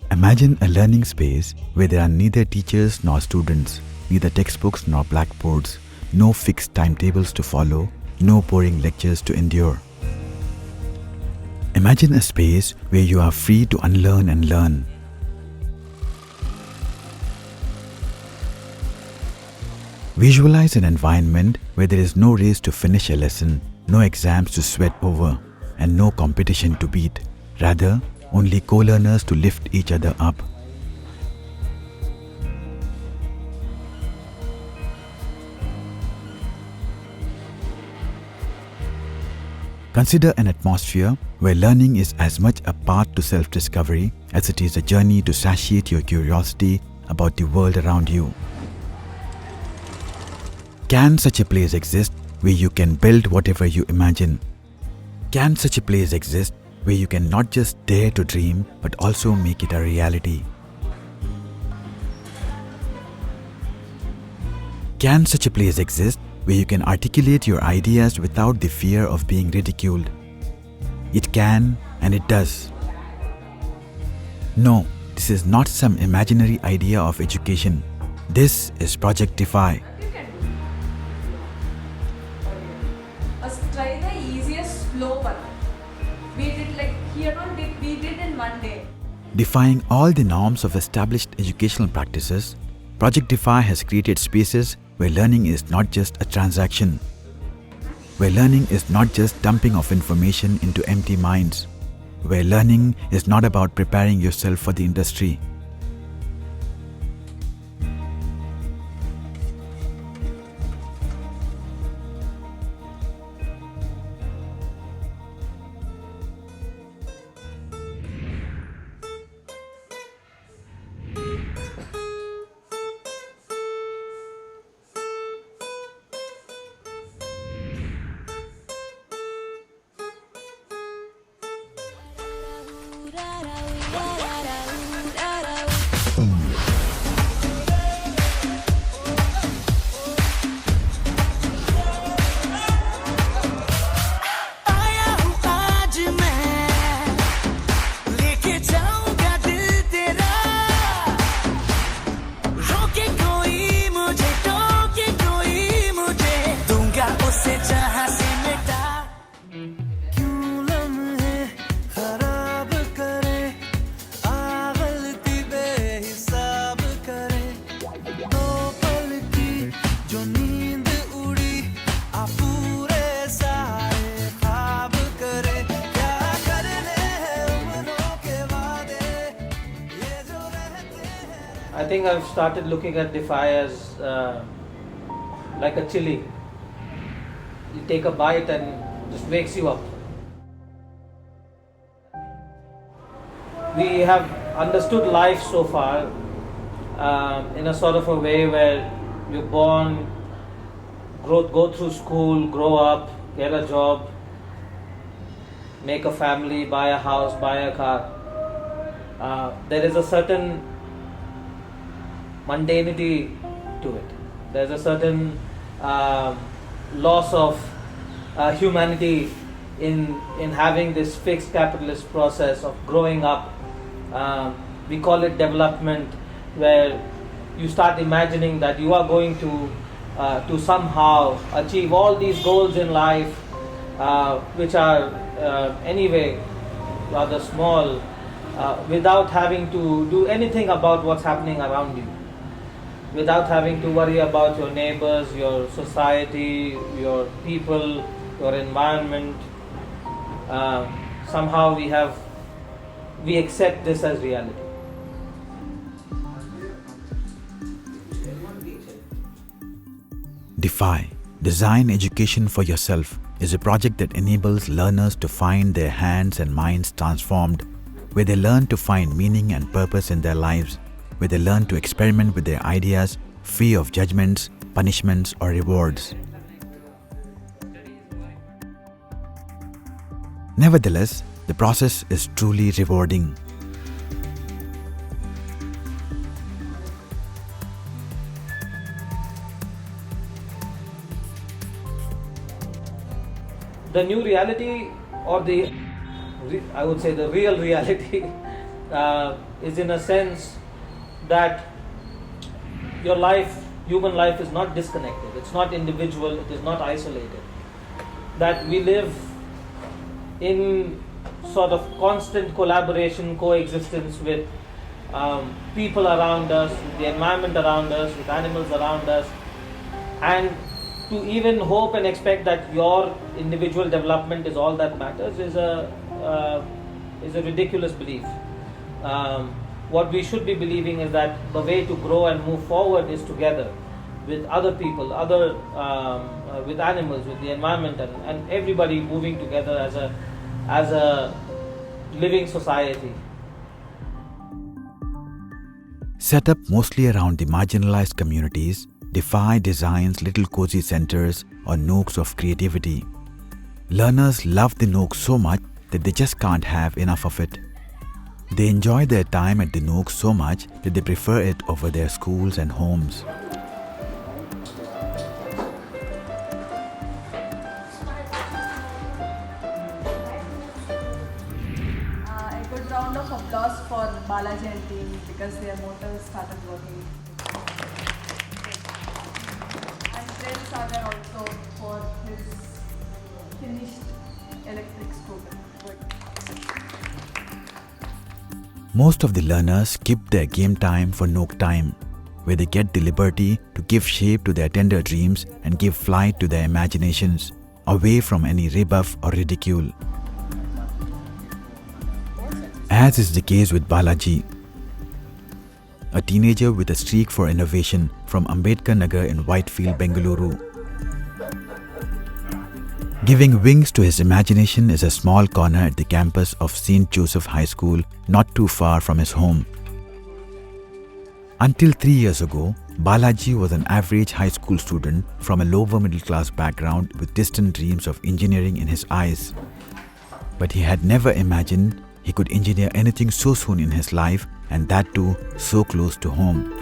Imagine a learning space where there are neither teachers nor students, neither textbooks nor blackboards, no fixed timetables to follow, no boring lectures to endure. Imagine a space where you are free to unlearn and learn. Visualize an environment where there is no race to finish a lesson, no exams to sweat over, and no competition to beat. Rather, only co-learners to lift each other up. Consider an atmosphere where learning is as much a path to self-discovery as it is a journey to satiate your curiosity about the world around you. Can such a place exist where you can build whatever you imagine? Can such a place exist where you can not just dare to dream but also make it a reality? Can such a place exist where you can articulate your ideas without the fear of being ridiculed? It can, and it does. No, this is not some imaginary idea of education. This is Project Defy. Let's try the easiest slow one. We did in one day. Defying all the norms of established educational practices, Project Defy has created spaces where learning is not just a transaction, where learning is not just dumping of information into empty minds, where learning is not about preparing yourself for the industry. I think I've started looking at Defy as like a chili. You take a bite and just wakes you up. We have understood life so far in a sort of a way where you're born, go through school, grow up, get a job, make a family, buy a house, buy a car. There is a certain mundanity to it. There's a certain loss of humanity in having this fixed capitalist process of growing up. We call it development, where you start imagining that you are going to somehow achieve all these goals in life, which are anyway rather small, without having to do anything about what's happening around you, without having to worry about your neighbors, your society, your people, your environment. Somehow we accept this as reality. Defy, Design Education for Yourself, is a project that enables learners to find their hands and minds transformed, where they learn to find meaning and purpose in their lives, where they learn to experiment with their ideas free of judgments, punishments, or rewards. Nevertheless, the process is truly rewarding. the new reality, or I would say the real reality, is in a sense that your life, human life, is not disconnected. It's not individual. It is not isolated. That we live in sort of constant collaboration, coexistence with people around us, with the environment around us, with animals around us, and to even hope and expect that your individual development is all that matters is a ridiculous belief. What we should be believing is that the way to grow and move forward is together with other people, with animals, with the environment, and everybody moving together as a living society. Set up mostly around the marginalized communities, Defy designs little cozy centers or nooks of creativity. Learners love the nook so much that they just can't have enough of it. They enjoy their time at the nook so much that they prefer it over their schools and homes. A good round of applause for Balaji and team because their motor started working. And then Sagar also for his finished electric scooter. Most of the learners skip their game time for nook time, where they get the liberty to give shape to their tender dreams and give flight to their imaginations, away from any rebuff or ridicule. As is the case with Balaji, a teenager with a streak for innovation from Ambedkar Nagar in Whitefield, Bengaluru. Giving wings to his imagination is a small corner at the campus of St. Joseph High School, not too far from his home. Until 3 years ago, Balaji was an average high school student from a lower middle class background with distant dreams of engineering in his eyes. But he had never imagined he could engineer anything so soon in his life, and that too so close to home.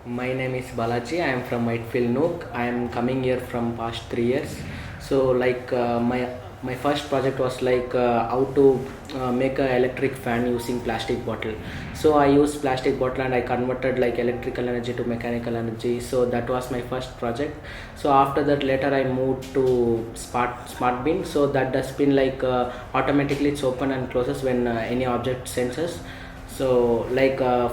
My name is Balaji. I am from Whitefield Nook. I am coming here from past 3 years. So my first project was how to make an electric fan using plastic bottle. So I used plastic bottle and I converted electrical energy to mechanical energy. So that was my first project. So after that, later I moved to smart bin. So that dustbin automatically it's open and closes when any object senses. So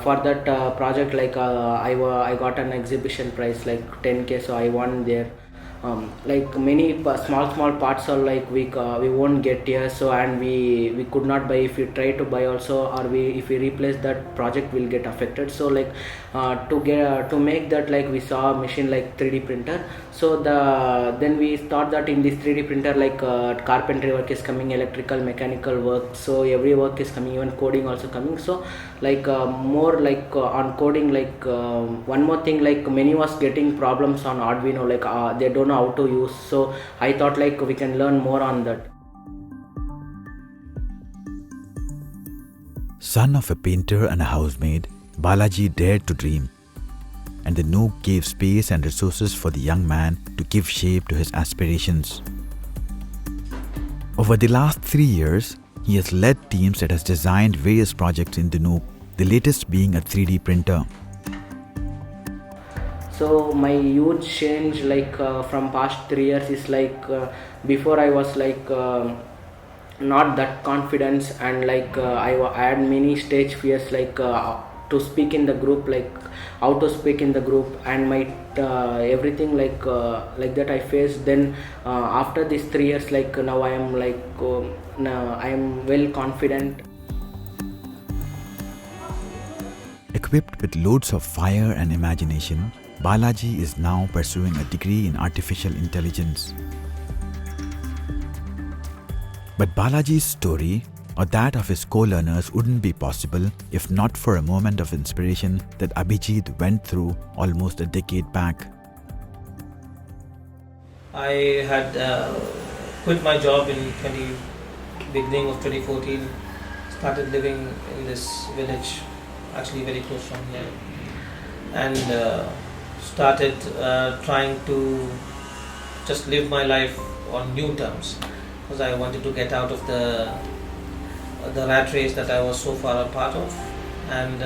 for that project I got an exhibition prize 10K, so I won there. Many small parts are we won't get here, so and we could not buy. If we try to buy also, or if we replace that, project will get affected. So to make that, we saw a machine 3D printer. So then we thought that in this 3D printer carpentry work is coming, electrical, mechanical work, so every work is coming, even coding also coming. So more on coding, one more thing, many was getting problems on Arduino, they don't know how to use. So I thought we can learn more on that. Son of a painter and a housemaid, Balaji dared to dream, and the Nook gave space and resources for the young man to give shape to his aspirations. Over the last 3 years, he has led teams that has designed various projects in the Nook, the latest being a 3D printer. So my huge change from past 3 years is before I was not that confidence, and I had many stage fears to speak in the group, how to speak in the group, and my everything that I faced. Then after these 3 years, now I am now I am well confident. Equipped with loads of fire and imagination, Balaji is now pursuing a degree in artificial intelligence. But Balaji's story, or that of his co-learners, wouldn't be possible if not for a moment of inspiration that Abhijit went through almost a decade back. I had quit my job in beginning of 2014, started living in this village, actually very close from here, and started trying to just live my life on new terms, because I wanted to get out of the rat race that I was so far a part of. And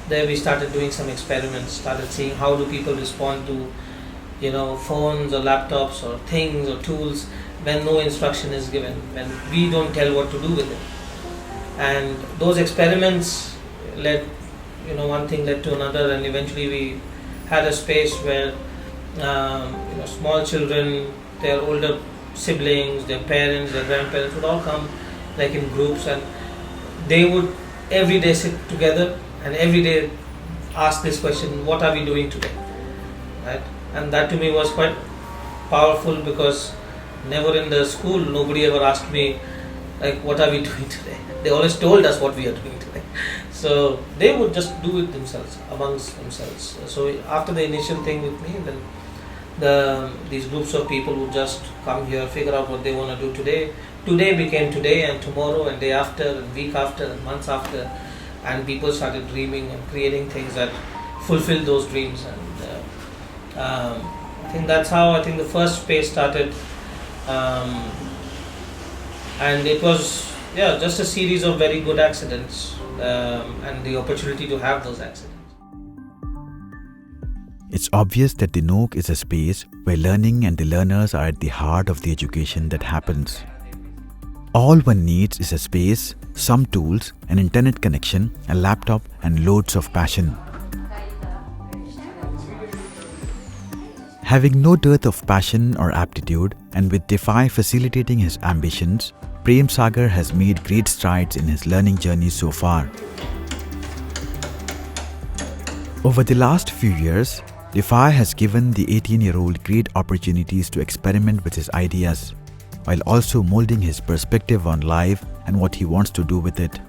there we started doing some experiments, started seeing how do people respond to phones or laptops or things or tools when no instruction is given, when we don't tell what to do with it. And those experiments led, one thing led to another, and eventually we had a space where small children, their older siblings, their parents, their grandparents would all come like in groups, and they would every day sit together and every day ask this question, what are we doing today, right? And that to me was quite powerful, because never in the school nobody ever asked me like, what are we doing today? They always told us what we are doing today. So they would just do it themselves, amongst themselves. So after the initial thing with me, then these groups of people would just come here, figure out what they want to do today. Today became today, and tomorrow, and day after, and week after, and months after, and people started dreaming and creating things that fulfill those dreams. And I think that's how the first space started, and it was just a series of very good accidents, and the opportunity to have those accidents. It's obvious that the Nook is a space where learning and the learners are at the heart of the education that happens. All one needs is a space, some tools, an internet connection, a laptop, and loads of passion. Having no dearth of passion or aptitude, and with Defy facilitating his ambitions, Prem Sagar has made great strides in his learning journey so far. Over the last few years, Defy has given the 18-year-old great opportunities to experiment with his ideas, while also molding his perspective on life and what he wants to do with it.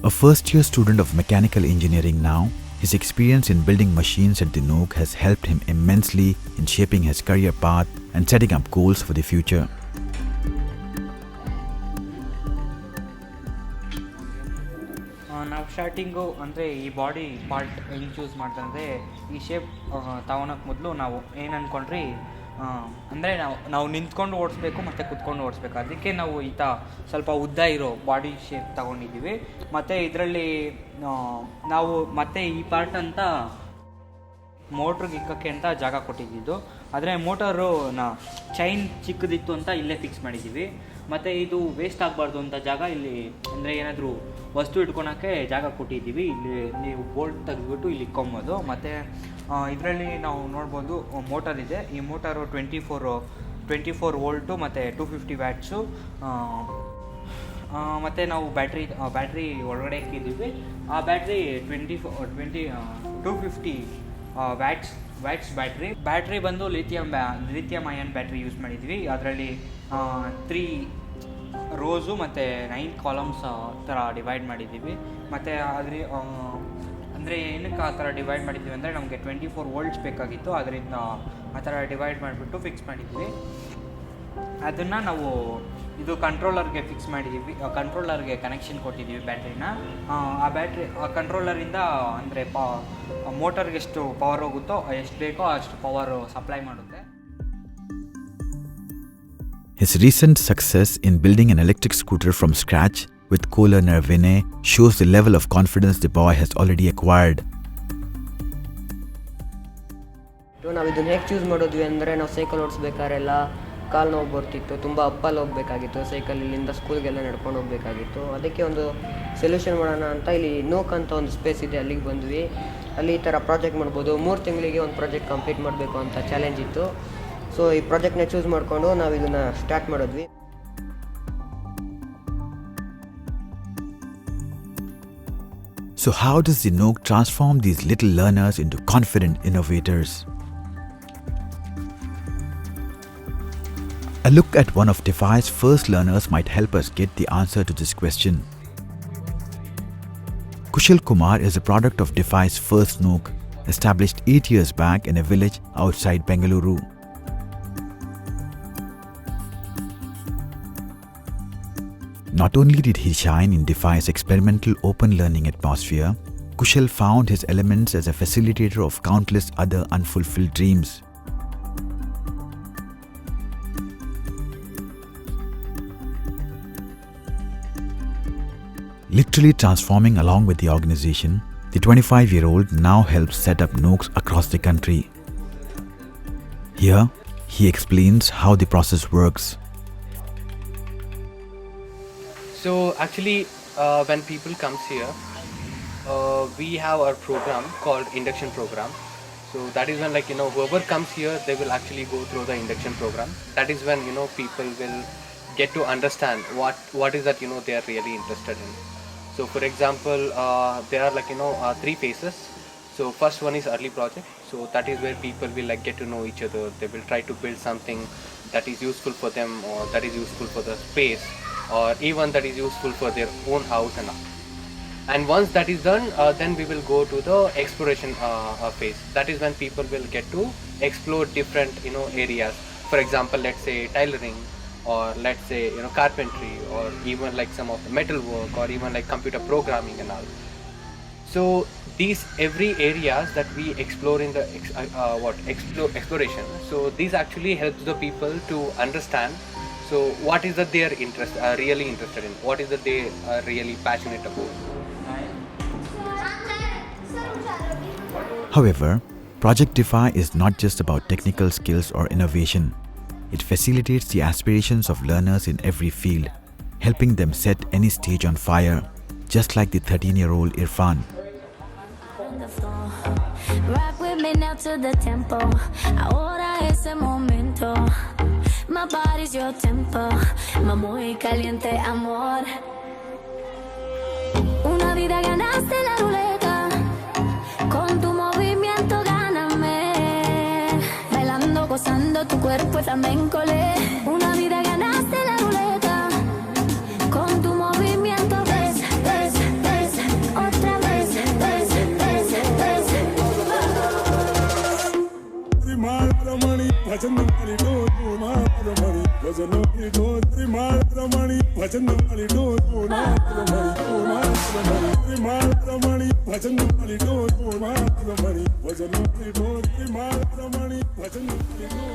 A first-year student of mechanical engineering now, his experience in building machines at the Nook has helped him immensely in shaping his career path and setting up goals for the future. ನಾವು starting ಅಂದರೆ ಈ body part ಹೆಂಗೆ choose ಮಾಡ್ತಂದರೆ ಈ shape ತಗೊಳಕ್ಕೆ ಮೊದಲು ನಾವು ಏನು ಅಂದ್ಕೊಂಡ್ರಿ ಅಂದರೆ ನಾವು ನಿಂತ್ಕೊಂಡು ಓಡಿಸ್ಬೇಕು ಮತ್ತು ಕುತ್ಕೊಂಡು ಓಡಿಸ್ಬೇಕು. ಅದಕ್ಕೆ ನಾವು ಸ್ವಲ್ಪ ಉದ್ದ ಇರೋ ಬಾಡಿ ಶೇಪ್ ತಗೊಂಡಿದ್ದೀವಿ. ಮತ್ತು ಇದರಲ್ಲಿ ನಾವು ಮತ್ತೆ ಈ ಪಾರ್ಟ್ ಅಂತ ಮೋಟ್ರಿಗೆ ಇಕ್ಕಕ್ಕೆ ಅಂತ ಜಾಗ ಕೊಟ್ಟಿದ್ದು. ಆದರೆ ಮೋಟರು ಚೈನ್ ಚಿಕ್ಕದಿತ್ತು ಅಂತ ಇಲ್ಲೇ ಫಿಕ್ಸ್ ಮಾಡಿದ್ದೀವಿ. ಮತ್ತು ಇದು ವೇಸ್ಟ್ ಆಗಬಾರ್ದು ಅಂತ ಜಾಗ ಇಲ್ಲಿ ಅಂದರೆ ಏನಾದರೂ ವಸ್ತು ಇಟ್ಕೊಳಕ್ಕೆ ಜಾಗ ಕೊಟ್ಟಿದ್ದೀವಿ. ಇಲ್ಲಿ ನೀವು ಬೋಲ್ಟ್ ತೆಗೆದ್ಬಿಟ್ಟು ಇಲ್ಲಿ ಇಕ್ಕೊಬೋದು. ಮತ್ತು ಇದರಲ್ಲಿ ನಾವು ನೋಡ್ಬೋದು ಮೋಟರ್ ಇದೆ. ಈ ಮೋಟರು 24 ವೋಲ್ಟು ಮತ್ತು 250 ವ್ಯಾಟ್ಸು. ಮತ್ತು ನಾವು ಬ್ಯಾಟ್ರಿ ಒಳಗಡೆ ಇಕ್ಕಿದ್ದೀವಿ. ಆ ಬ್ಯಾಟ್ರಿ 250 ವ್ಯಾಟ್ಸ್ ಬ್ಯಾಟ್ರಿ ಬಂದು ಲಿಥಿಯಂ ಅಯಾನ್ ಬ್ಯಾಟ್ರಿ ಯೂಸ್ ಮಾಡಿದ್ವಿ. ಅದರಲ್ಲಿ 3 ರೋಸು ಮತ್ತು 9 ಕಾಲಮ್ಸ್ ಥರ ಡಿವೈಡ್ ಮಾಡಿದ್ದೀವಿ. ಮತ್ತು ಅಂದರೆ ಏನಕ್ಕೆ ಆ ಥರ ಡಿವೈಡ್ ಮಾಡಿದ್ದೀವಿ ಅಂದರೆ ನಮಗೆ 24 ವೋಲ್ಟ್ಸ್ ಬೇಕಾಗಿತ್ತು. ಅದರಿಂದ ಆ ಥರ ಡಿವೈಡ್ ಮಾಡಿಬಿಟ್ಟು ಫಿಕ್ಸ್ ಮಾಡಿದ್ವಿ. ಅದನ್ನು ನಾವು ಇದು ಕಂಟ್ರೋಲರ್ಗೆ ಫಿಕ್ಸ್ ಮಾಡಿದ್ದೀವಿ. ಕಂಟ್ರೋಲರ್ಗೆ ಕನೆಕ್ಷನ್ ಕೊಟ್ಟಿದ್ದೀವಿ ಬ್ಯಾಟ್ರಿನ. ಆ ಕಂಟ್ರೋಲರಿಂದ ಅಂದರೆ ಮೋಟರ್ಗೆ ಎಷ್ಟು ಪವರ್ ಹೋಗುತ್ತೋ ಎಷ್ಟು ಬೇಕೋ ಅಷ್ಟು ಪವರು ಸಪ್ಲೈ ಮಾಡುತ್ತೆ. His recent success in building an electric scooter from scratch with co-learner Vinay shows the level of confidence the boy has already acquired. ನಾವು ಇದನ್ನು ಹೇಗೆ ಚೂಸ್ ಮಾಡಿದ್ವಿ ಅಂದರೆ, ನಾವು ಸೈಕಲ್ ಓಡಿಸ್ಬೇಕಾರೆಲ್ಲ ಕಾಲು ನೋವು ಬರ್ತಿತ್ತು, ತುಂಬ ಅಪ್ಪಲ್ಲಿ ಹೋಗಬೇಕಾಗಿತ್ತು, ಸೈಕಲ್ ಇಲ್ಲಿಂದ ಸ್ಕೂಲ್ಗೆಲ್ಲ ನಡ್ಕೊಂಡು ಹೋಗಬೇಕಾಗಿತ್ತು. ಅದಕ್ಕೆ ಒಂದು ಸೊಲ್ಯೂಷನ್ ಮಾಡೋಣ ಅಂತ ಇಲ್ಲಿ ನೋಕ್ ಅಂತ ಒಂದು ಸ್ಪೇಸ್ ಇದೆ, ಅಲ್ಲಿಗೆ ಬಂದ್ವಿ. ಅಲ್ಲಿ ಈ ಥರ ಪ್ರಾಜೆಕ್ಟ್ ಮಾಡ್ಬೋದು. 3 ತಿಂಗಳಿಗೆ ಒಂದು ಪ್ರಾಜೆಕ್ಟ್ ಕಂಪ್ಲೀಟ್ ಮಾಡಬೇಕು ಅಂತ ಚಾಲೆಂಜ್ ಇತ್ತು. ಸೊ ಈ ಪ್ರಾಜೆಕ್ಟ್ನ ಚೂಸ್ ಮಾಡಿಕೊಂಡು ನಾವು ಇದನ್ನು ಸ್ಟಾರ್ಟ್ ಮಾಡಿದ್ವಿ. So how does the Nook transform these little learners into confident innovators? A look at one of Defy's first learners might help us get the answer to this question. Kushal Kumar is a product of Defy's first Nook, established 8 years back in a village outside Bengaluru. Not only did he shine in Defy's experimental open learning atmosphere, Kushal found his elements as a facilitator of countless other unfulfilled dreams. Literally transforming along with the organization, the 25-year-old now helps set up Nooks across the country. Here, he explains how the process works. So actually, when people comes here, we have our program called induction program. So that is when whoever comes here, they will actually go through the induction program. That is when people will get to understand what is that they are really interested in. So for example, there are 3 phases. So first one is early project. So that is where people will get to know each other. They will try to build something that is useful for them, or that is useful for the space, or even that is useful for their own house and all. And once that is done, then we will go to the exploration phase. That is when people will get to explore different areas. For example, let's say tailoring, or let's say carpentry, or even some of the metal work, or even computer programming and all. So these every areas that we explore in the exploration. So this actually helps the people to understand. So what is that they are really interested in? What is that they are really passionate about? However, Project Defy is not just about technical skills or innovation. It facilitates the aspirations of learners in every field, helping them set any stage on fire, just like the 13-year-old Irfan. Rock with me now to the tempo. Ahora es el momento. My body's your tempo. My muy caliente amor. Una vida ganaste la ruleta. Con tu movimiento gáname. Bailando, gozando tu cuerpo flamenco. Una vida ganaste la ruleta. Con tu movimiento ves, ves, ves. Otra vez, ves, ves, ves. Ramani, bhajan wali do na Ramani, bhajan wali do Ramani, bhajan wali do na Ramani, bhajan wali do Ramani, bhajan wali do Ramani, bhajan wali do.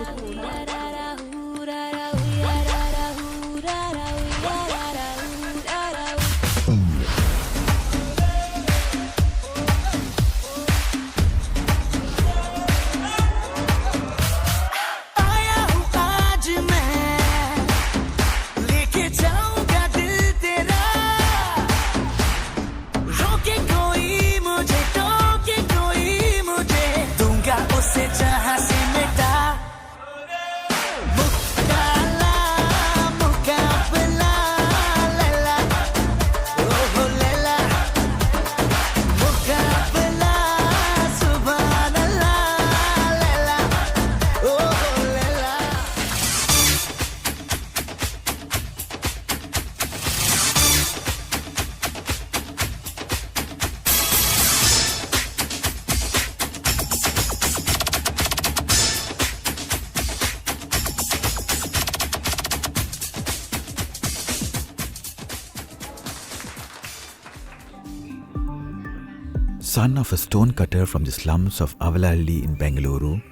Son of a stone cutter from the slums of Avalalli in Bengaluru,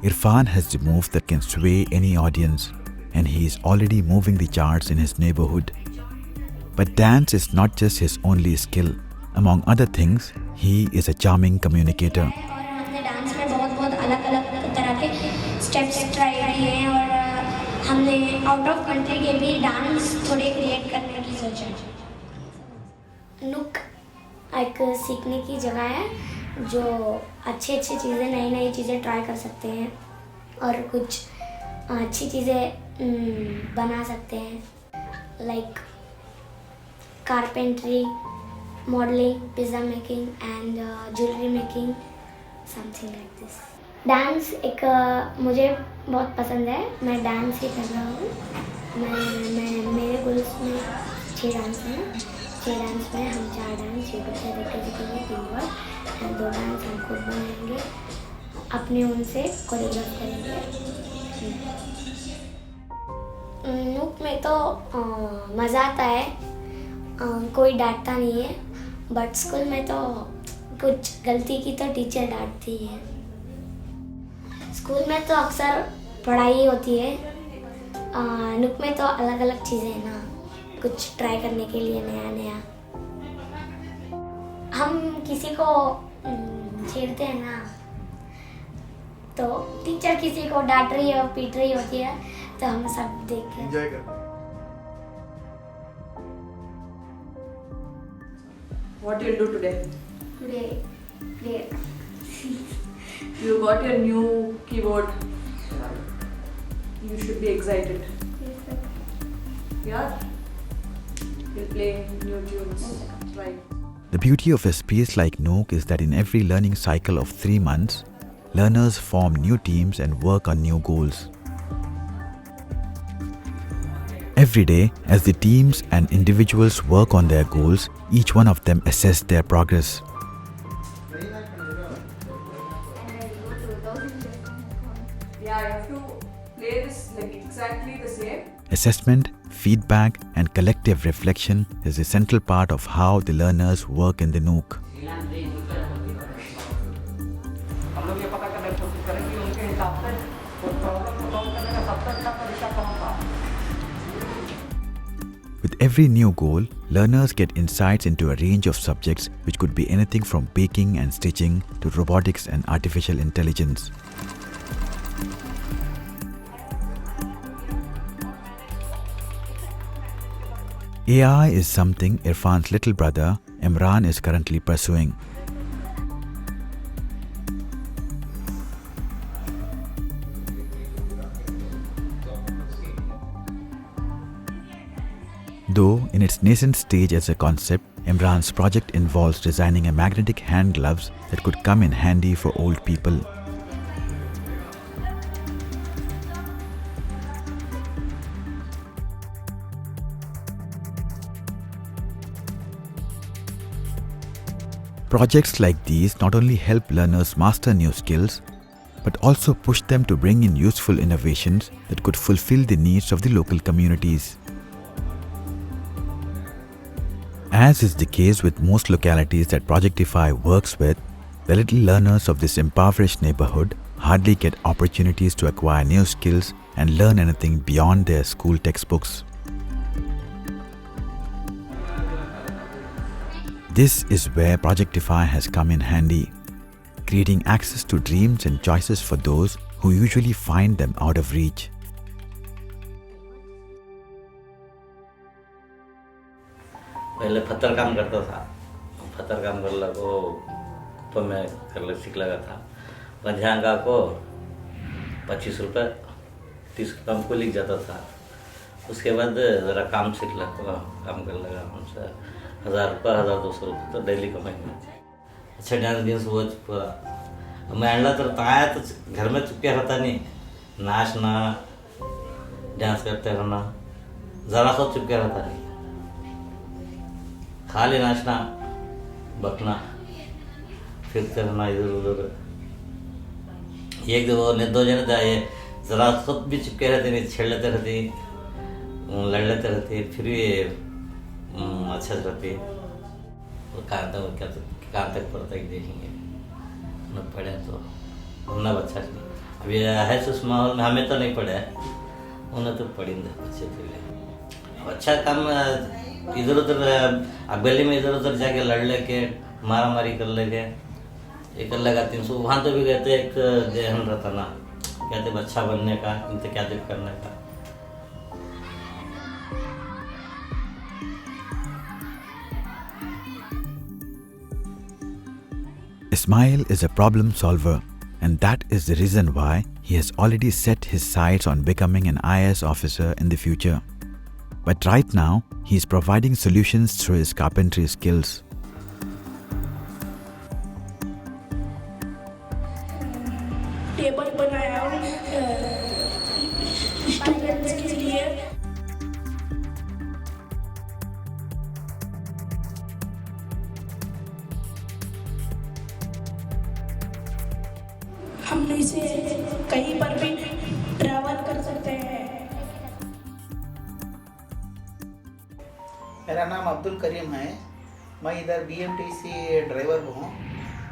Irfan has the moves that can sway any audience, and he is already moving the charts in his neighborhood. But dance is not just his only skill. Among other things, he is a charming communicator. और हमने dance में बहुत अलग तरह के steps try किए हैं और हमने आउट ऑफ कंट्री के भी डांस थोड़े क्रिएट करने की सोचा है। नुक एक सीखने की जगह है जो अच्छी चीज़ें नई चीज़ें ट्राई कर सकते हैं और कुछ अच्छी चीज़ें बना सकते हैं like carpentry, modelling, pizza making and jewellery making, something like this. Dance एक मुझे बहुत पसंद है, मैं डांस ही कर रहा हूँ। मैं मेरे गोल्स में 6 डांस हैं 6 डांस में हम 4 डांस यूट्यूब से देख के सीखेंगे 3 बार एंड 2 डांस हम खुद बनाएंगे, अपने उनसे कोरियोग्राफ करेंगे। नूक में तो मज़ा आता है, कोई डांटता नहीं है, बट स्कूल में तो कुछ गलती की तो टीचर डांटती है। स्कूल में तो अक्सर पढ़ाई होती है, नुक में तो अलग अलग चीज़ें हैं ना, कुछ ट्राई करने के लिए नया नया। हम किसी को छेड़ते हैं ना, तो टीचर किसी को डांट रही है और पीट रही होती है, तो हम सब देख के एंजॉय करते हैं। What you'll do today? Today, You got your new keyboard. You should be excited. Yeah? You'll play new tunes. Right. The beauty of a space like Nook is that in every learning cycle of 3 months, learners form new teams and work on new goals. Every day, as the teams and individuals work on their goals, each one of them assess their progress. Yeah, you have to play this like exactly the same. Assessment, feedback, and collective reflection is a central part of how the learners work in the Nook. With every new goal, learners get insights into a range of subjects which could be anything from baking and stitching to robotics and artificial intelligence. AI is something Irfan's little brother, Imran, is currently pursuing. Though in its nascent stage as a concept, Imran's project involves designing a magnetic hand gloves that could come in handy for old people. Projects like these not only help learners master new skills, but also push them to bring in useful innovations that could fulfill the needs of the local communities. As is the case with most localities that Project Defy works with, the little learners of this impoverished neighborhood hardly get opportunities to acquire new skills and learn anything beyond their school textbooks. This is where Project Defy has come in handy, creating access to dreams and choices for those who usually find them out of reach. पहले पत्थर काम करता था, पत्थर काम कर लगो तो मैं कर लग सीख लगा था। पंजांगा को 25 रुपये 30 रुपये हमको लिख जाता था। उसके बाद ज़रा काम सीख लगा, काम कर लगा हमसे 1000 रुपये 1200 रुपये तो डेली कमाएंगे। अच्छा डांस गेम्स हुआ पूरा मैं अंडा तो आया तो घर में चुपके रहता नहीं, नाचना डांस करते रहना, ज़रा खुद चुपके रहता नहीं, खाली नाचना बकना फिरते रहना इधर उधर। एक दो जने थे, ज़रा खुद भी चुपके रहते नहीं, छेड़ लेते रहती, लड़ लेते रहती, फिर भी अच्छा रहती। और कहाँ तक पढ़ता ही देखेंगे, न पढ़े तो उन्हें अच्छा नहीं। अभी है उस माहौल में हमें तो नहीं पढ़े, उन्हें तो पढ़ेंगे बच्चे के लिए। अच्छा काम इधर उधर गली में इधर उधर जाके लड़ लेके मारा मारी कर लेके ये कर लेगा 300। वहाँ तो भी कहते एक देहन रहता ना, कहते अच्छा बनने का, इनसे क्या दिक्कत करने का। Ismail is a problem solver, and that is the reason why he has already set his sights on becoming an IAS officer in the future. But right now, he is providing solutions through his carpentry skills. Table बनाया students के लिए। मेरा नाम अब्दुल करीम है। मैं इधर BMTC driver हूँ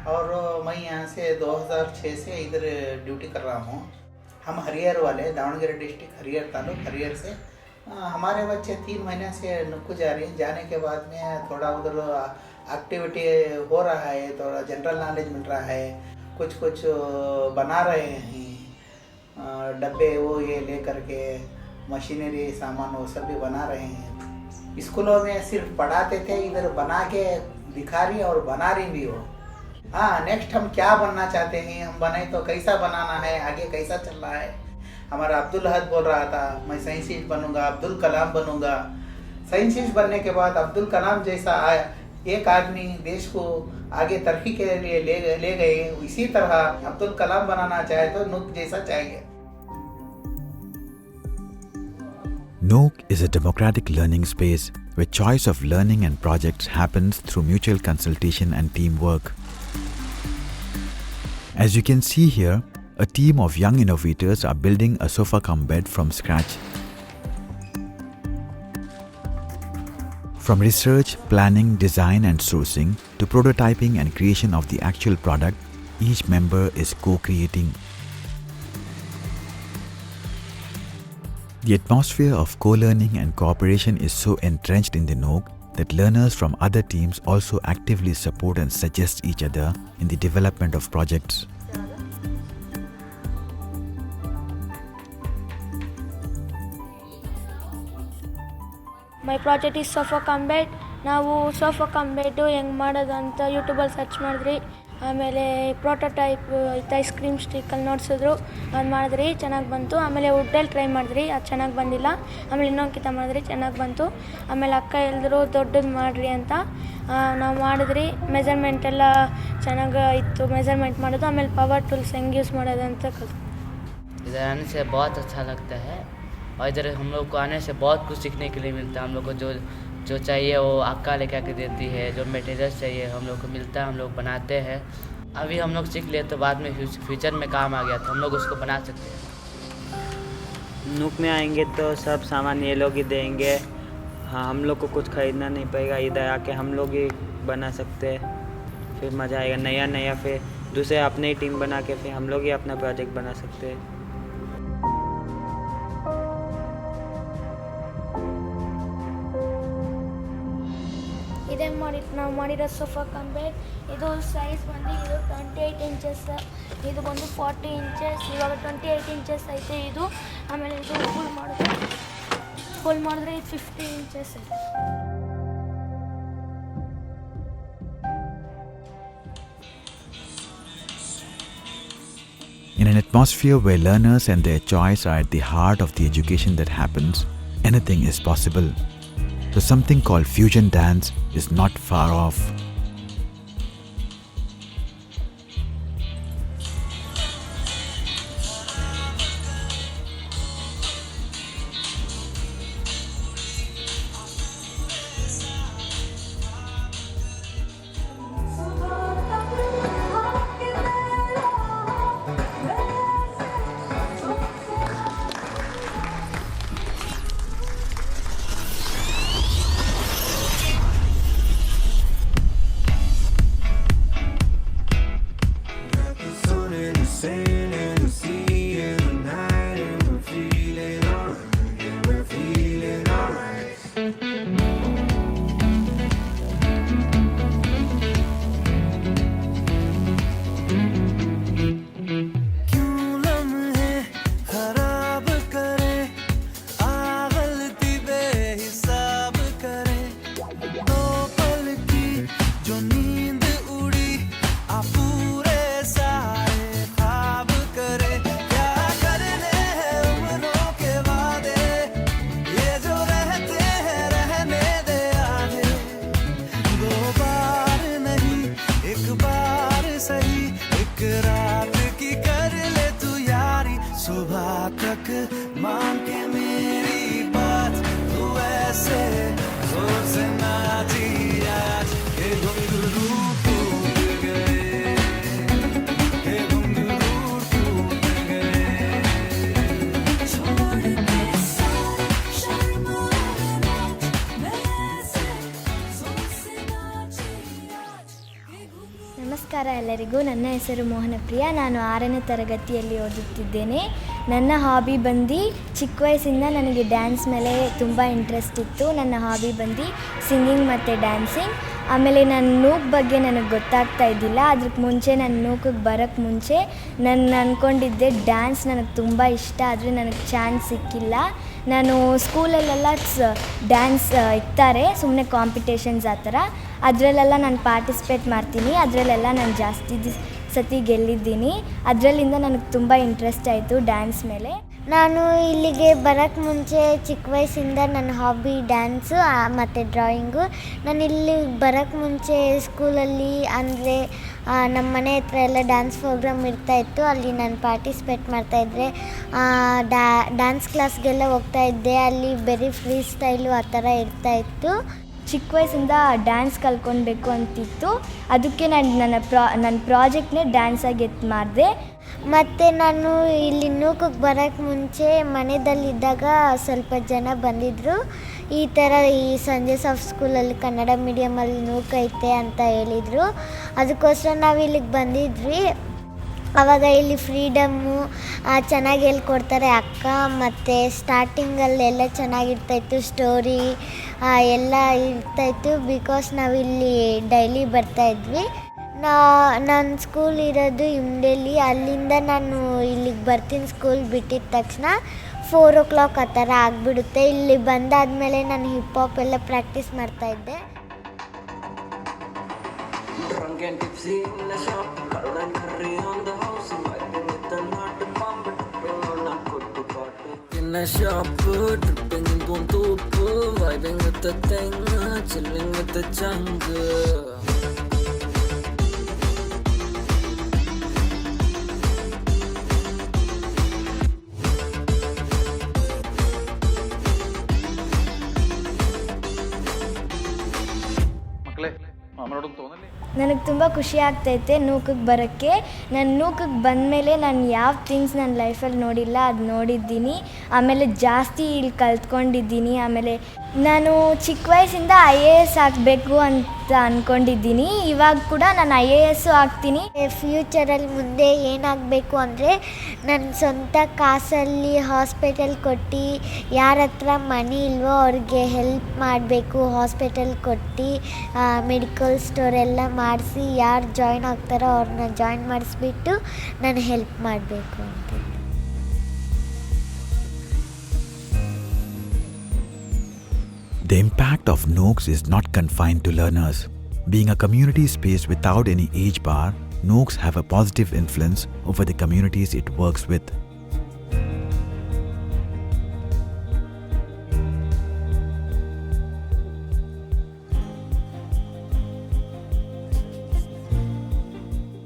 और मैं यहाँ से 2006 से इधर ड्यूटी कर रहा हूँ। हम हरियर वाले, दावणगेरे डिस्ट्रिक्ट हरियर तालुक, हरियर से। हमारे बच्चे 3 महीने से नुक्कू जा रहे हैं। जाने के बाद में थोड़ा उधर एक्टिविटी हो रहा है, थोड़ा जनरल नॉलेज मिल रहा है, कुछ बना रहे हैं, डब्बे वो ये ले करके मशीनरी सामान वो सब भी बना रहे हैं। स्कूलों में सिर्फ पढ़ाते थे, इधर बना के दिखा रही और बना रही भी हो। हाँ, नेक्स्ट हम क्या बनना चाहते हैं, हम बने तो कैसा बनाना है, आगे कैसा चल रहा है। हमारा अब्दुल हद बोल रहा था मैं साइंटिस्ट बनूंगा, अब्दुल कलाम बनूंगा। साइंटिस्ट बनने के बाद अब्दुल कलाम जैसा एक आदमी देश को आगे तरक्की के लिए ले गए, इसी तरह अब्दुल कलाम बनाना चाहे तो नूक जैसा चाहिए। NOOC is a democratic learning space where choice of learning and projects happens through mutual consultation and teamwork. As you can see here, a team of young innovators are building a sofa cum bed from scratch. From research, planning, design and sourcing to prototyping and creation of the actual product, each member is co-creating. The atmosphere of co-learning and cooperation is so entrenched in the NOOC that learners from other teams also actively support and suggest each other in the development of projects. My project is sofa cum bed. ನಾವು sofa cum bed ಹೆಂಗೆ ಮಾಡೋದು ಅಂತ ಯೂಟ್ಯೂಬಲ್ಲಿ search ಮಾಡಿದ್ರಿ. ಆಮೇಲೆ prototype ಇತ್ತು, ice cream ಸ್ಟಿಕ್ಕಲ್ಲಿ ನೋಡಿಸಿದ್ರು, ಅದು ಮಾಡಿದ್ರಿ, ಚೆನ್ನಾಗಿ ಬಂತು. ಆಮೇಲೆ ವುಡ್ಡಲ್ಲಿ ಟ್ರೈ ಮಾಡಿದ್ರಿ, ಅದು ಚೆನ್ನಾಗಿ ಬಂದಿಲ್ಲ. ಆಮೇಲೆ ಇನ್ನೊಂದು ಕಿತ ಮಾಡಿದ್ರಿ, ಚೆನ್ನಾಗಿ ಬಂತು. ಆಮೇಲೆ ಅಕ್ಕ ಹೇಳಿದ್ರು ದೊಡ್ಡದು ಮಾಡಿರಿ ಅಂತ. ನಾವು ಮಾಡಿದ್ರಿ, ಮೆಜರ್ಮೆಂಟ್ ಎಲ್ಲ ಚೆನ್ನಾಗಿ ಇತ್ತು, ಮೆಜರ್ಮೆಂಟ್ ಮಾಡೋದು. ಆಮೇಲೆ ಪವರ್ ಟೂಲ್ಸ್ ಹೆಂಗೆ ಯೂಸ್ ಮಾಡೋದು ಅಂತ ಕಲಿತು. इधर आने से बहुत अच्छा लगता है और इधर हम लोग को आने से बहुत कुछ सीखने के लिए मिलता है। हम लोग को जो चाहिए वो अक्का लेके आके देती है, जो मटेरियल्स चाहिए हम लोग को मिलता है, हम लोग बनाते हैं। अभी हम लोग सीख लिए तो बाद में फ्यूचर में काम आ गया तो हम लोग उसको बना सकते हैं। नूक में आएंगे तो सब सामान ये लोग ही देंगे। हाँ, हम लोग को कुछ ख़रीदना नहीं पड़ेगा, इधर आके हम लोग ही बना सकते हैं। फिर मज़ा आएगा, नया फिर दूसरे अपने ही टीम बना के फिर हम लोग ही अपना प्रोजेक्ट बना सकते हैं। ಇದೇ ನಾವು ಮಾಡಿರೋ ಸೋಫಾ ಕಮ್ ಬೆಡ್. ಇದು ಸೈಜ್ ಬಂದು ಇದು 28 ಇಂಚಸ್, ಇದು ಬಂದು 40 ಇಂಚಸ್, ಇವಾಗ 28 ಇಂಚಸ್ ಐತೆ ಇದು. ಆಮೇಲೆ ಇದು ಫುಲ್ ಮಾಡಿದ್ರೆ ಇದು 50 ಇಂಚಸ್ ಐತೆ. In an atmosphere where learners and their choice are at the heart of the education that happens, anything is possible. So something called fusion dance is not far off. ನಮಸ್ಕಾರ ಎಲ್ಲರಿಗೂ. ನನ್ನ ಹೆಸರು ಮೋಹನಪ್ರಿಯ. ನಾನು 6ನೇ ತರಗತಿಯಲ್ಲಿ ಓದುತ್ತಿದ್ದೇನೆ. ನನ್ನ ಹಾಬಿ ಬಂದು ಚಿಕ್ಕ ವಯಸ್ಸಿಂದ ನನಗೆ ಡ್ಯಾನ್ಸ್ ಮೇಲೆ ತುಂಬ ಇಂಟ್ರೆಸ್ಟ್ ಇತ್ತು. ನನ್ನ ಹಾಬಿ ಬಂದು ಸಿಂಗಿಂಗ್ ಮತ್ತು ಡ್ಯಾನ್ಸಿಂಗ್. ಆಮೇಲೆ ನನ್ನ ನೂಕ್ ಬಗ್ಗೆ ನನಗೆ ಗೊತ್ತಾಗ್ತಾ ಇದ್ದಿಲ್ಲ. ಅದಕ್ಕೆ ಮುಂಚೆ ನನ್ನ ನೂಕಿಗೆ ಬರೋಕ್ಕೆ ಮುಂಚೆ ನಾನು ಅಂದ್ಕೊಂಡಿದ್ದೆ ಡ್ಯಾನ್ಸ್ ನನಗೆ ತುಂಬ ಇಷ್ಟ, ಆದರೆ ನನಗೆ ಚಾನ್ಸ್ ಸಿಕ್ಕಿಲ್ಲ. ನಾನು ಸ್ಕೂಲಲ್ಲೆಲ್ಲ ಡ್ಯಾನ್ಸ್ ಇಕ್ತಾರೆ, ಸುಮ್ಮನೆ ಕಾಂಪಿಟೇಷನ್ಸ್ ಆ ಥರ, ಅದರಲ್ಲೆಲ್ಲ ನಾನು ಪಾರ್ಟಿಸಿಪೇಟ್ ಮಾಡ್ತೀನಿ. ಅದರಲ್ಲೆಲ್ಲ ನಾನು ಜಾಸ್ತಿ ಸತಿ ಗೆಲ್ಲಿದ್ದೀನಿ. ಅದರಲ್ಲಿಂದ ನನಗೆ ತುಂಬ ಇಂಟ್ರೆಸ್ಟ್ ಆಯಿತು ಡ್ಯಾನ್ಸ್ ಮೇಲೆ. ನಾನು ಇಲ್ಲಿಗೆ ಬರೋಕ್ಕೆ ಮುಂಚೆ ಚಿಕ್ಕ ವಯಸ್ಸಿಂದ ನನ್ನ ಹಾಬಿ ಡ್ಯಾನ್ಸು ಮತ್ತು ಡ್ರಾಯಿಂಗು. ನಾನು ಇಲ್ಲಿ ಬರೋಕ್ಕೆ ಮುಂಚೆ ಸ್ಕೂಲಲ್ಲಿ ಅಂದರೆ ನಮ್ಮ ಮನೆ ಹತ್ರ ಎಲ್ಲ ಡ್ಯಾನ್ಸ್ ಪ್ರೋಗ್ರಾಮ್ ಇರ್ತಾಯಿತ್ತು. ಅಲ್ಲಿ ನಾನು ಪಾರ್ಟಿಸಿಪೇಟ್ ಮಾಡ್ತಾಯಿದ್ದೆ. ಡ್ಯಾನ್ಸ್ ಕ್ಲಾಸ್ಗೆಲ್ಲ ಹೋಗ್ತಾಯಿದ್ದೆ. ಅಲ್ಲಿ ಬರೀ ಫ್ರೀ ಸ್ಟೈಲು ಆ ಥರ ಇರ್ತಾಯಿತ್ತು. ಚಿಕ್ಕ ವಯಸ್ಸಿಂದ ಡ್ಯಾನ್ಸ್ ಕಲ್ತ್ಕೊಳ್ಬೇಕು ಅಂತಿತ್ತು. ಅದಕ್ಕೆ ನನ್ನ ಪ್ರಾಜೆಕ್ಟ್ನೇ ಡ್ಯಾನ್ಸಾಗಿ ಮಾಡಿದೆ. ಮತ್ತು ನಾನು ಇಲ್ಲಿ ನೂಕಿಗೆ ಬರೋಕ್ಕೆ ಮುಂಚೆ ಮನೆಯಲ್ಲಿದ್ದಾಗ ಸ್ವಲ್ಪ ಜನ ಬಂದಿದ್ದರು. ಈ ಥರ ಈ ಸಂಜೆ ಸಾಫ್ಟ್ ಸ್ಕೂಲಲ್ಲಿ ಕನ್ನಡ ಮೀಡಿಯಮಲ್ಲಿ ನೂಕೈತೆ ಅಂತ ಹೇಳಿದರು. ಅದಕ್ಕೋಸ್ಕರ ನಾವು ಇಲ್ಲಿಗೆ ಬಂದಿದ್ವಿ. ಆವಾಗ ಇಲ್ಲಿ ಫ್ರೀಡಮ್ಮು ಚೆನ್ನಾಗಿ ಹೇಳ್ಕೊಡ್ತಾರೆ ಅಕ್ಕ. ಮತ್ತು ಸ್ಟಾರ್ಟಿಂಗಲ್ಲೆಲ್ಲ ಚೆನ್ನಾಗಿರ್ತಾಯಿತ್ತು, ಸ್ಟೋರಿ ಎಲ್ಲ ಇರ್ತಾಯಿತ್ತು. ಬಿಕಾಸ್ ನಾವಿಲ್ಲಿ ಡೈಲಿ ಬರ್ತಾಯಿದ್ವಿ. ನನ್ನ ಸ್ಕೂಲ್ ಇರೋದು ಇಮ್ಡೆಲ್ಲಿ. ಅಲ್ಲಿಂದ ನಾನು ಇಲ್ಲಿಗೆ ಬರ್ತೀನಿ. ಸ್ಕೂಲ್ ಬಿಟ್ಟಿದ ತಕ್ಷಣ 4 o'clock ಆ ಥರ ಆಗಿಬಿಡುತ್ತೆ. ಇಲ್ಲಿ ಬಂದಾದಮೇಲೆ ನಾನು ಹಿಪ್ ಹಾಪ್ ಎಲ್ಲ ಪ್ರಾಕ್ಟೀಸ್ ಮಾಡ್ತಾಯಿದ್ದೆ. ನನಗೆ ತುಂಬ ಖುಷಿ ಆಗ್ತೈತೆ ನೂಕಿಗೆ ಬರೋಕ್ಕೆ. ನಾನು ನೂಕಿಗೆ ಬಂದಮೇಲೆ ನಾನು ಯಾವ ಥಿಂಗ್ಸ್ ನನ್ನ ಲೈಫಲ್ಲಿ ನೋಡಿಲ್ಲ ಅದು ನೋಡಿದ್ದೀನಿ. ಆಮೇಲೆ ಜಾಸ್ತಿ ಇಲ್ಲಿ ಕಲ್ತ್ಕೊಂಡಿದ್ದೀನಿ. ಆಮೇಲೆ ನಾನು ಚಿಕ್ಕ ವಯಸ್ಸಿಂದ IAS ಆಗಬೇಕು ಅಂತ ಅಂದ್ಕೊಂಡಿದ್ದೀನಿ. ಇವಾಗ ಕೂಡ ನಾನು IAS ಆಗ್ತೀನಿ. ಫ್ಯೂಚರಲ್ಲಿ ಮುಂದೆ ಏನಾಗಬೇಕು ಅಂದರೆ ನನ್ನ ಸ್ವಂತ ಕಾಸಲ್ಲಿ ಹಾಸ್ಪಿಟಲ್ ಕೊಟ್ಟು, ಯಾರ ಹತ್ರ ಮನಿ ಇಲ್ವೋ ಅವ್ರಿಗೆ ಹೆಲ್ಪ್ ಮಾಡಬೇಕು. ಹಾಸ್ಪಿಟಲ್ ಕೊಟ್ಟು ಮೆಡಿಕಲ್ ಸ್ಟೋರೆಲ್ಲ ಮಾಡಿಸಿ ಯಾರು ಜಾಯ್ನ್ ಆಗ್ತಾರೋ ಅವ್ರನ್ನ ಜಾಯ್ನ್ ಮಾಡಿಸ್ಬಿಟ್ಟು ನಾನು ಹೆಲ್ಪ್ ಮಾಡಬೇಕು ಅಂತ. The impact of NOOCs is not confined to learners. Being a community space without any age bar, NOOCs have a positive influence over the communities it works with.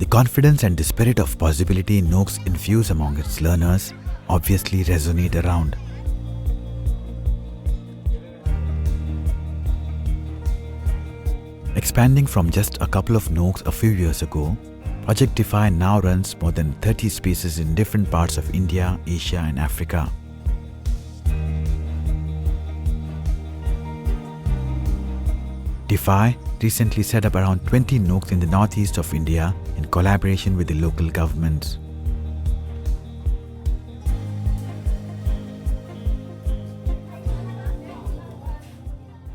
The confidence and the spirit of possibility NOOCs infuse among its learners obviously resonate around. Expanding from just a couple of NOOCs a few years ago, Project Defy now runs more than 30 spaces in different parts of India, Asia and Africa. Defy recently set up around 20 NOOCs in the northeast of India in collaboration with the local governments.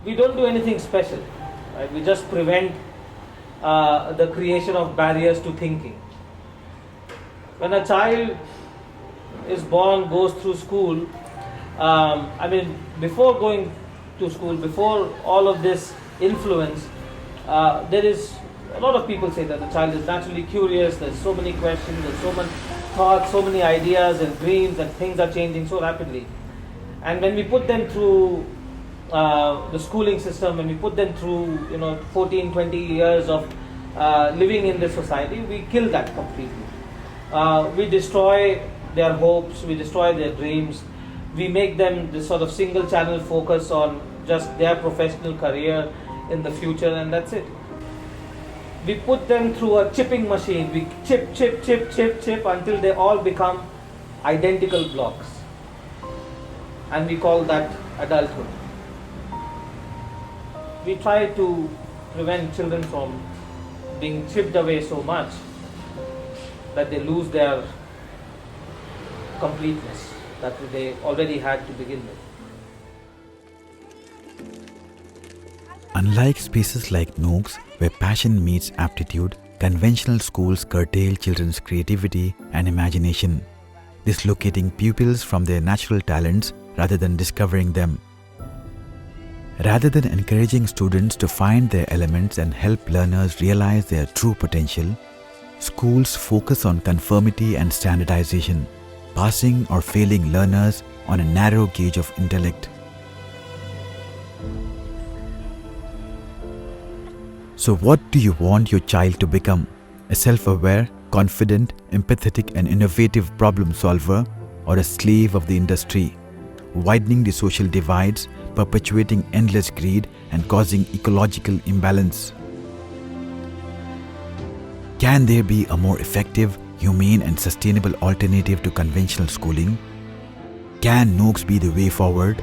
We don't do anything special. Right? We just prevent the creation of barriers to thinking. When a child is born, goes through school, before going to school, before all of this influence, there is a lot of people say that the child is naturally curious. There's so many questions, there's so much thoughts, so many ideas and dreams, and things are changing so rapidly. And when we put them through the schooling system, when we put them through 14-20 years of living in this society, we kill that completely. We destroy their hopes, we destroy their dreams, we make them this sort of single channel focus on just their professional career in the future, and that's it. We put them through a chipping machine. We chip until they all become identical blocks, and we call that adulthood. We try to prevent children from being chipped away so much that they lose their completeness that they already had to begin with. Unlike spaces like Nooks, where passion meets aptitude, conventional schools curtail children's creativity and imagination, dislocating pupils from their natural talents rather than discovering them. Rather than encouraging students to find their elements and help learners realize their true potential, schools focus on conformity and standardization, passing or failing learners on a narrow gauge of intellect. So what do you want your child to become? A self-aware, confident, empathetic and innovative problem solver, or a slave of the industry, widening the social divides, perpetuating endless greed and causing ecological imbalance? Can there be a more effective, humane and sustainable alternative to conventional schooling? Can Nooks be the way forward?